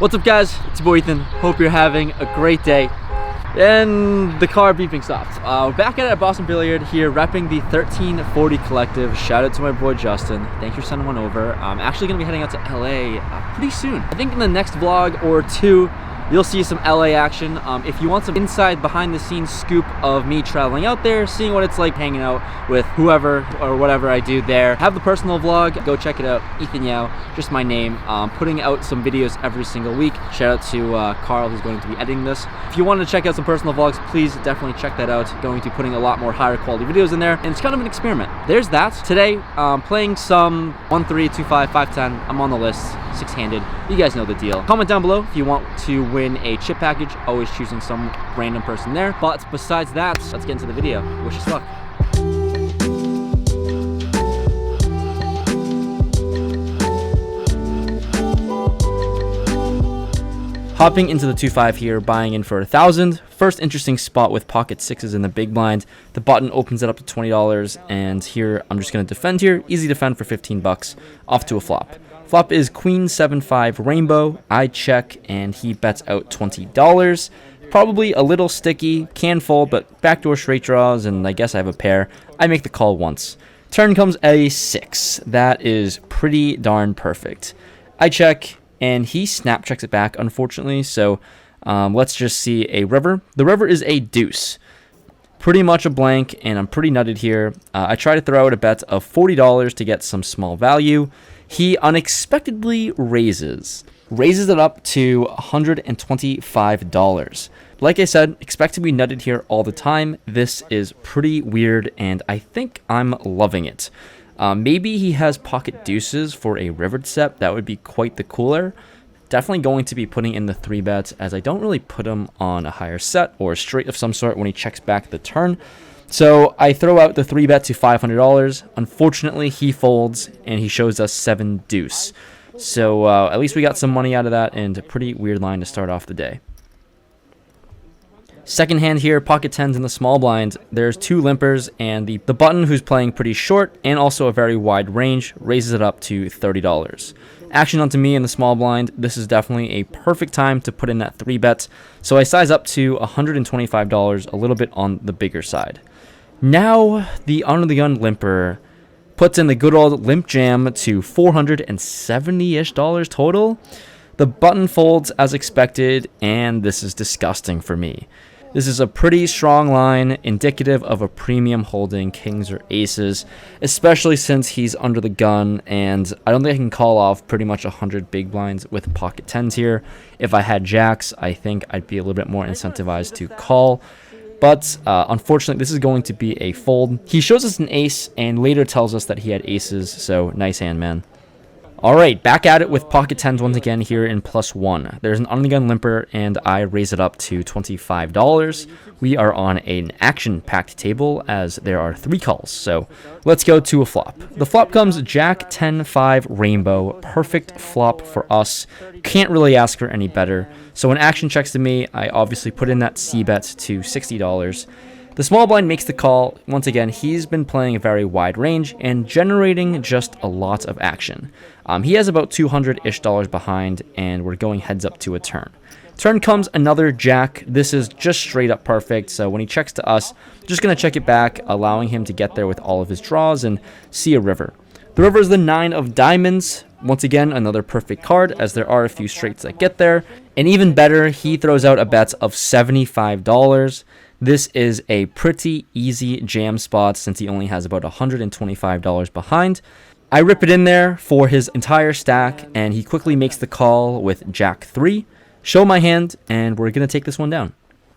What's up, guys? It's your boy Ethan. Hope you're having a great day. And the car beeping stopped. We're back at Boston Billiard here, repping the 1340 Collective. Shout out to my boy Justin. Thanks for sending one over. I'm actually going to be heading out to LA pretty soon. I think in the next vlog or two, you'll see some LA action. If you want some inside behind the scenes scoop of me traveling out there, seeing what it's like hanging out with whoever or whatever I do there, have the personal vlog, go check it out. Ethan Yao, just my name. Putting out some videos every single week. Shout out to Carl, who's going to be editing this. If you want to check out some personal vlogs, please definitely check that out. Going to be putting a lot more higher quality videos in there, and it's kind of an experiment. There's that. Today, playing some 1-3, 2-5, 5-10. I'm on the list, six-handed. You guys know the deal. Comment down below if you want to win a chip package. Always choosing some random person there. But besides that, let's get into the video. Wish us luck. Hopping into the 2-5 here, buying in for 1,000. First interesting spot with pocket sixes in the big blind. The button opens it up to $20, and here I'm just going to defend here. Easy defend for 15 bucks. Off to a flop. Flop is Queen 7-5 Rainbow. I check, and he bets out $20. Probably a little sticky, can fold, but backdoor straight draws, and I guess I have a pair. I make the call once. Turn comes a 6. That is pretty darn perfect. I check, and he snap checks it back, unfortunately, so let's just see a river. The river is a deuce. Pretty much a blank, and I'm pretty nutted here. I try to throw out a bet of $40 to get some small value. He unexpectedly raises it up to $125. Like I said, expect to be nutted here all the time. This is pretty weird, and I think I'm loving it. Maybe he has pocket deuces for a rivered set. That would be quite the cooler. Definitely going to be putting in the 3 bets, as I don't really put him on a higher set or a straight of some sort when he checks back the turn. So I throw out the 3 bet to $500. Unfortunately, he folds, and he shows us 7 deuce. So at least we got some money out of that, and a pretty weird line to start off the day. Second hand here, pocket 10s in the small blind. There's 2 limpers, and the button, who's playing pretty short and also a very wide range, raises it up to $30. Action onto me in the small blind. This is definitely a perfect time to put in that 3 bet. So I size up to $125, a little bit on the bigger side. Now, the under the gun limper puts in the good old limp jam to $470-ish total. The button folds as expected, and this is disgusting for me. This is a pretty strong line, indicative of a premium holding kings or aces, especially since he's under the gun, and I don't think I can call off pretty much 100 big blinds with pocket 10s here. If I had jacks, I think I'd be a little bit more incentivized to call. But unfortunately, this is going to be a fold. He shows us an ace and later tells us that he had aces, so nice hand, man. All right, back at it with pocket 10s once again here in +1. There's an on-the-gun limper, and I raise it up to $25. We are on an action-packed table as there are 3 calls, so let's go to a flop. The flop comes Jack 10-5 Rainbow. Perfect flop for us. Can't really ask for any better. So when action checks to me, I obviously put in that C-bet to $60. The small blind makes the call. Once again, he's been playing a very wide range and generating just a lot of action. He has about $200-ish behind, and we're going heads up to a turn. Turn comes another jack. This is just straight up perfect, so when he checks to us, just going to check it back, allowing him to get there with all of his draws and see a river. The river is the 9 of diamonds. Once again, another perfect card, as there are a few straights that get there. And even better, he throws out a bet of $75. This is a pretty easy jam spot since he only has about $125 behind. I rip it in there for his entire stack, and he quickly makes the call with Jack 3. Show my hand, and we're going to take this one down.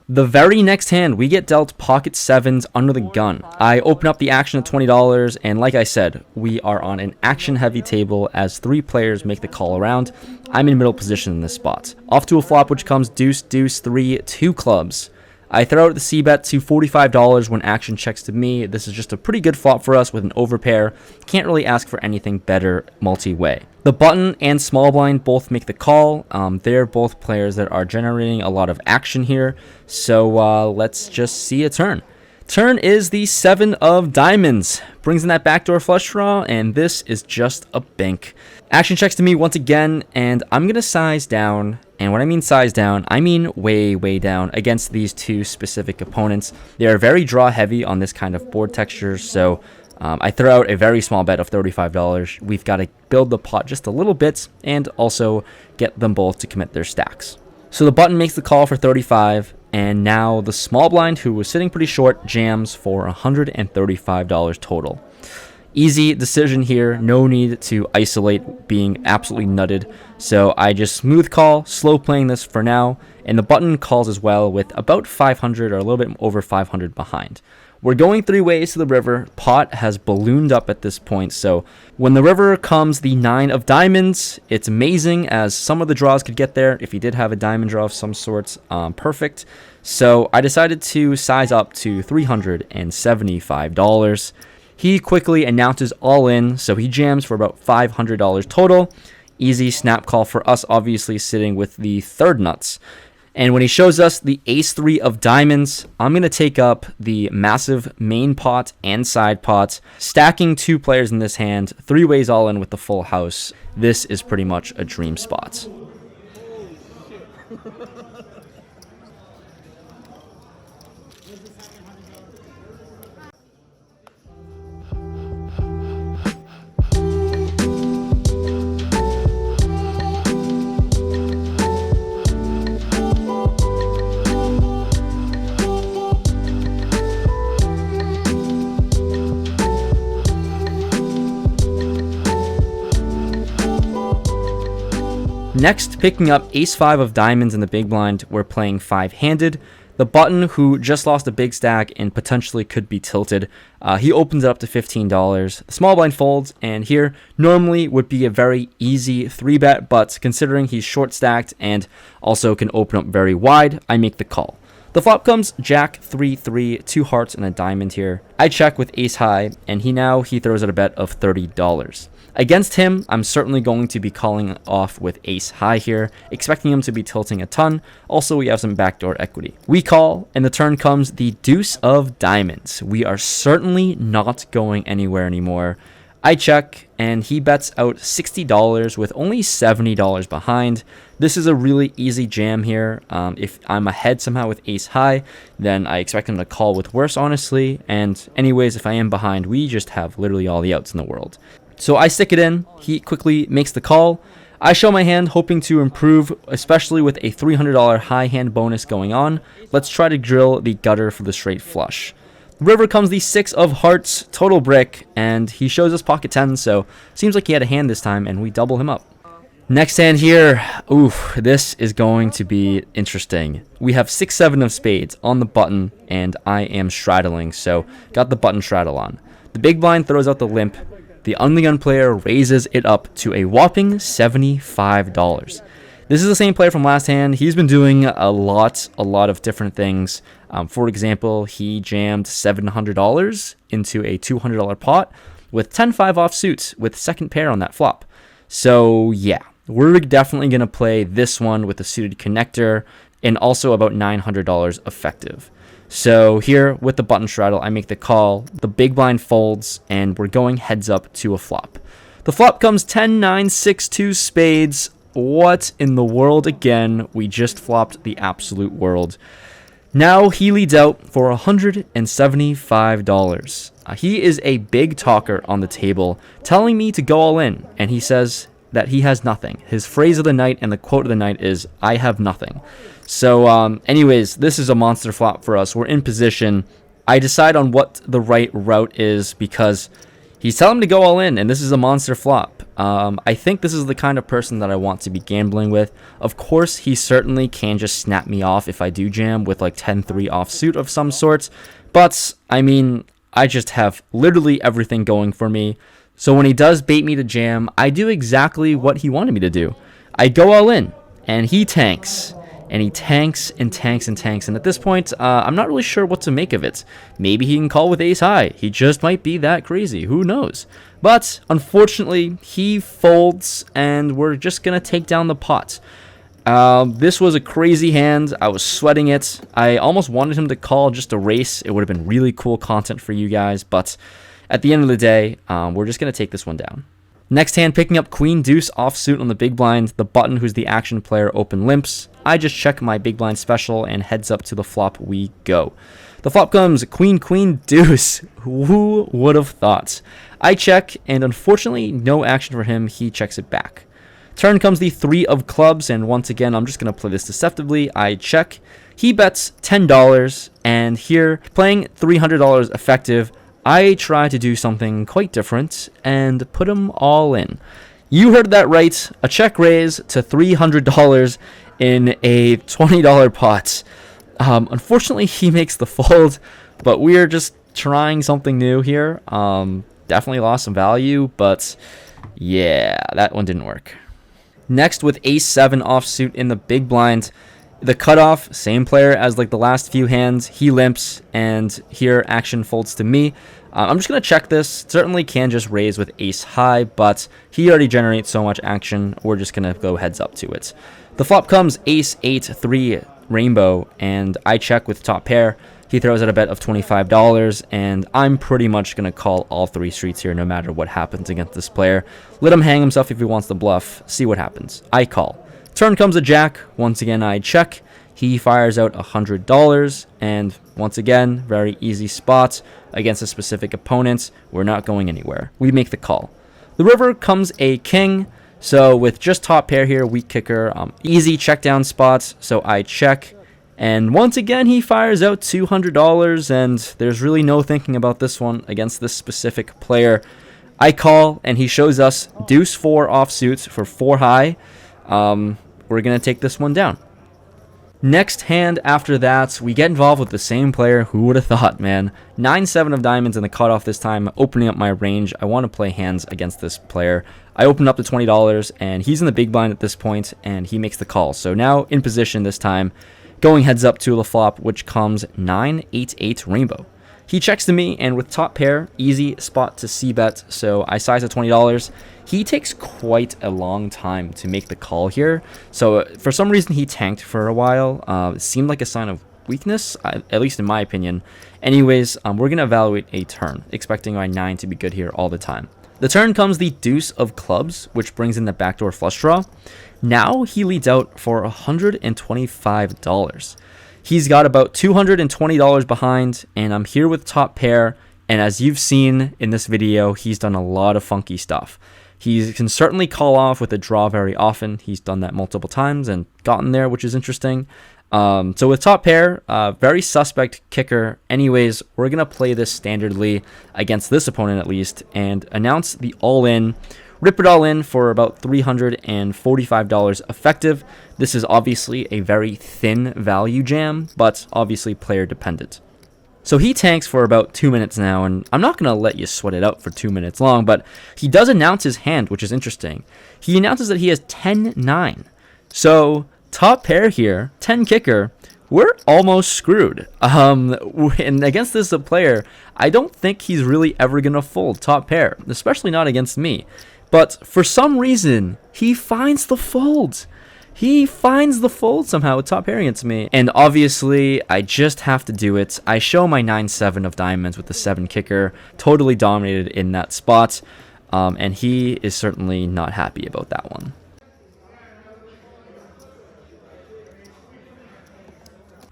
The very next hand, we get dealt pocket 7s under the gun. I open up the action at $20, and like I said, we are on an action-heavy table as 3 players make the call around. I'm in middle position in this spot. Off to a flop, which comes deuce, deuce, 3, 2 clubs. I throw out the C-bet to $45 when action checks to me. This is just a pretty good flop for us with an overpair. Can't really ask for anything better multi-way. The button and small blind both make the call. They're both players that are generating a lot of action here. So let's just see a turn. Turn is the 7 of diamonds. Brings in that backdoor flush draw, and this is just a bank. Action checks to me once again, and I'm going to size down And when I mean size down, I mean way down against these two specific opponents. They are very draw heavy on this kind of board texture, so I throw out a very small bet of $35. We've got to build the pot just a little bit and also get them both to commit their stacks. So the button makes the call for 35, and now the small blind, who was sitting pretty short, jams for $135 total. Easy decision here, no need to isolate being absolutely nutted. So I just smooth call, slow playing this for now, and the button calls as well with about 500 or a little bit over 500 behind. We're going 3 ways to the river. Pot has ballooned up at this point, so when the river comes the 9 of diamonds, it's amazing as some of the draws could get there. If he did have a diamond draw of some sorts, perfect. So I decided to size up to $375. He quickly announces all in, so he jams for about $500 total. Easy snap call for us, obviously sitting with the third nuts. And when he shows us the ace-3 of diamonds, I'm going to take up the massive main pot and side pot, stacking 2 players in this hand, 3 ways all in with the full house. This is pretty much a dream spot. Next, picking up ace-5 of diamonds in the big blind, we're playing 5-handed. The button, who just lost a big stack and potentially could be tilted, he opens it up to $15. The small blind folds, and here normally would be a very easy 3-bet, but considering he's short stacked and also can open up very wide, I make the call. The flop comes Jack 3-3, 2 hearts and a diamond here. I check with ace high, and he throws out a bet of $30. Against him, I'm certainly going to be calling off with ace high here, expecting him to be tilting a ton. Also, we have some backdoor equity. We call, and the turn comes the deuce of diamonds. We are certainly not going anywhere anymore. I check, and he bets out $60 with only $70 behind. This is a really easy jam here. If I'm ahead somehow with ace high, then I expect him to call with worse, honestly. And anyways, if I am behind, we just have literally all the outs in the world. So I stick it in. He quickly makes the call. I show my hand, hoping to improve, especially with a $300 high hand bonus going on. Let's try to drill the gutter for the straight flush. The river comes the 6 of hearts, total brick, and he shows us pocket 10, so seems like he had a hand this time, and we double him up. Next hand here, this is going to be interesting. We have 6-7 of spades on the button, and I am straddling, so got the button straddle on. The big blind throws out the limp. The ungun player raises it up to a whopping $75. This is the same player from last hand. He's been doing a lot of different things. For example, he jammed $700 into a $200 pot with 10-5 offsuit with second pair on that flop. So yeah, we're definitely going to play this one with a suited connector and also about $900 effective. So here with the button straddle, I make the call. The big blind folds, and we're going heads up to a flop. The flop comes 10-9-6-2 spades. What in the world again? We just flopped the absolute world. Now he leads out for $175. He is a big talker on the table, telling me to go all in, and he says that he has nothing. His phrase of the night and the quote of the night is, "I have nothing." So anyways, this is a monster flop for us. We're in position. I decide on what the right route is because he's telling me to go all in, and this is a monster flop. I think this is the kind of person that I want to be gambling with. Of course, he certainly can just snap me off if I do jam with like 10-3 offsuit of some sort. But, I mean, I just have literally everything going for me. So when he does bait me to jam, I do exactly what he wanted me to do. I go all in, and he tanks. And he tanks and tanks and tanks. And at this point, I'm not really sure what to make of it. Maybe he can call with ace high. He just might be that crazy. Who knows? But unfortunately, he folds, and we're just going to take down the pot. This was a crazy hand. I was sweating it. I almost wanted him to call just a race. It would have been really cool content for you guys. But at the end of the day, we're just going to take this one down. Next hand, picking up queen deuce offsuit on the big blind. The button, who's the action player, open limps. I just check my big blind special, and heads up to the flop we go. The flop comes queen, queen, deuce. Who would have thought? I check, and unfortunately, no action for him. He checks it back. Turn comes the 3 of clubs, and once again, I'm just going to play this deceptively. I check. He bets $10, and here, playing $300 effective, I try to do something quite different and put him all in. You heard that right. A check raise to $300 in a $20 pot. Unfortunately, he makes the fold, but we're just trying something new here. Definitely lost some value, but yeah, that one didn't work. Next, with ace-7 offsuit in the big blind, the cutoff, same player as like the last few hands. He limps, and here action folds to me. I'm just going to check this. Certainly can just raise with ace high, but he already generates so much action. We're just going to go heads up to it. The flop comes ace 8 3 rainbow, and I check with top pair. He throws out a bet of $25, and I'm pretty much going to call all 3 streets here no matter what happens against this player. Let him hang himself if he wants to bluff. See what happens. I call. Turn comes a jack. Once again, I check. He fires out $100, and once again, very easy spot against a specific opponent. We're not going anywhere. We make the call. The river comes a king, so with just top pair here, weak kicker, easy check down spots, so I check. And once again, he fires out $200, and there's really no thinking about this one against this specific player. I call, and he shows us deuce 4 offsuits for 4 high. We're going to take this one down. Next hand after that, we get involved with the same player. Who would have thought, man? 9-7 of diamonds in the cutoff this time, opening up my range. I want to play hands against this player. I open up to $20, and he's in the big blind at this point, and he makes the call. So now in position this time, going heads up to the flop, which comes 9-8-8 rainbow. He checks to me, and with top pair, easy spot to c-bet, so I size at $20. He takes quite a long time to make the call here, so for some reason he tanked for a while. It seemed like a sign of weakness, at least in my opinion. Anyways, we're going to evaluate a turn, expecting my 9 to be good here all the time. The turn comes the deuce of clubs, which brings in the backdoor flush draw. Now he leads out for $125. He's got about $220 behind, and I'm here with top pair, and as you've seen in this video, he's done a lot of funky stuff. He can certainly call off with a draw very often. He's done that multiple times and gotten there, which is interesting. So with top pair, very suspect kicker. Anyways, we're going to play this standardly against this opponent at least, and announce the all-in. Rip it all in for about $345 effective. This is obviously a very thin value jam, but obviously player dependent. So he tanks for about 2 minutes now, and I'm not going to let you sweat it out for 2 minutes long, but he does announce his hand, which is interesting. He announces that he has 10-9. So top pair here, 10 kicker, we're almost screwed. And against this player, I don't think he's really ever going to fold top pair, especially not against me. But for some reason, he finds the fold. He finds the fold somehow with top pair against me. And obviously, I just have to do it. I show my 9-7 of diamonds with the 7 kicker. Totally dominated in that spot. And he is certainly not happy about that one.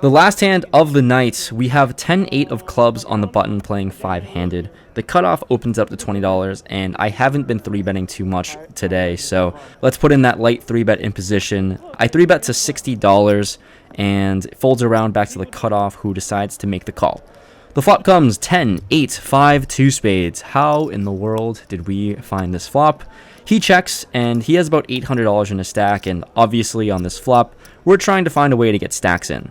The last hand of the night, we have 10-8 of clubs on the button playing 5-handed. The cutoff opens up to $20, and I haven't been 3-betting too much today, so let's put in that light 3-bet in position. I 3-bet to $60, and it folds around back to the cutoff, who decides to make the call. The flop comes 10, 8, 5, 2 spades. How in the world did we find this flop? He checks, and he has about $800 in his stack, and obviously on this flop, we're trying to find a way to get stacks in.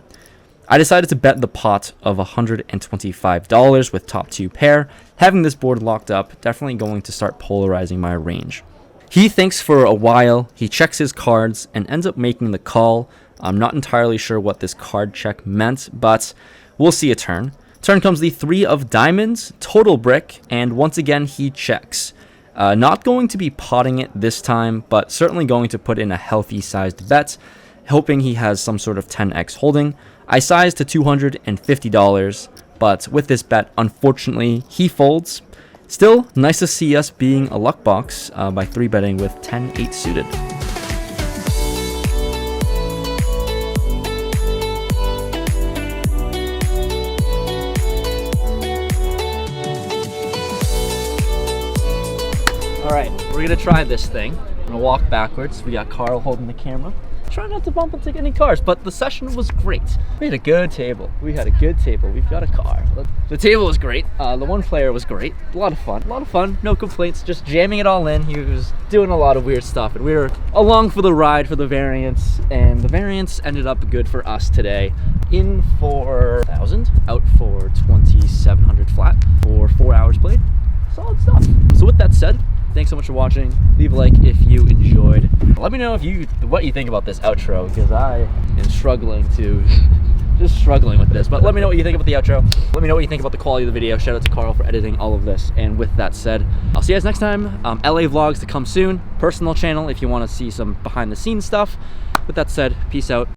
I decided to bet the pot of $125 with top 2 pair. Having this board locked up, definitely going to start polarizing my range. He thinks for a while, he checks his cards, and ends up making the call. I'm not entirely sure what this card check meant, but we'll see a turn. Turn comes the 3 of diamonds, total brick, and once again he checks. Not going to be potting it this time, but certainly going to put in a healthy sized bet, hoping he has some sort of 10x holding. I sized to $250, but with this bet, unfortunately, he folds. Still, nice to see us being a luck box by 3-betting with 10-8 suited. All right, we're gonna try this thing. I'm gonna walk backwards. We got Carl holding the camera. Try not to bump into any cars, but the session was great. We had a good table. We've got a car. The table was great. The one player was great. A lot of fun, no complaints, just jamming it all in. He was doing a lot of weird stuff, and we were along for the ride for the variance, and the variance ended up good for us today. In for 1,000, out for 2,700 flat for 4 hours played. Solid stuff. So with that said, thanks so much for watching. Leave a like if you enjoyed. Let me know what you think about this outro, because I am struggling with this. But let me know what you think about the outro. Let me know what you think about the quality of the video. Shout out to Carl for editing all of this. And with that said, I'll see you guys next time. LA vlogs to come soon. Personal channel if you want to see some behind the scenes stuff. With that said, peace out.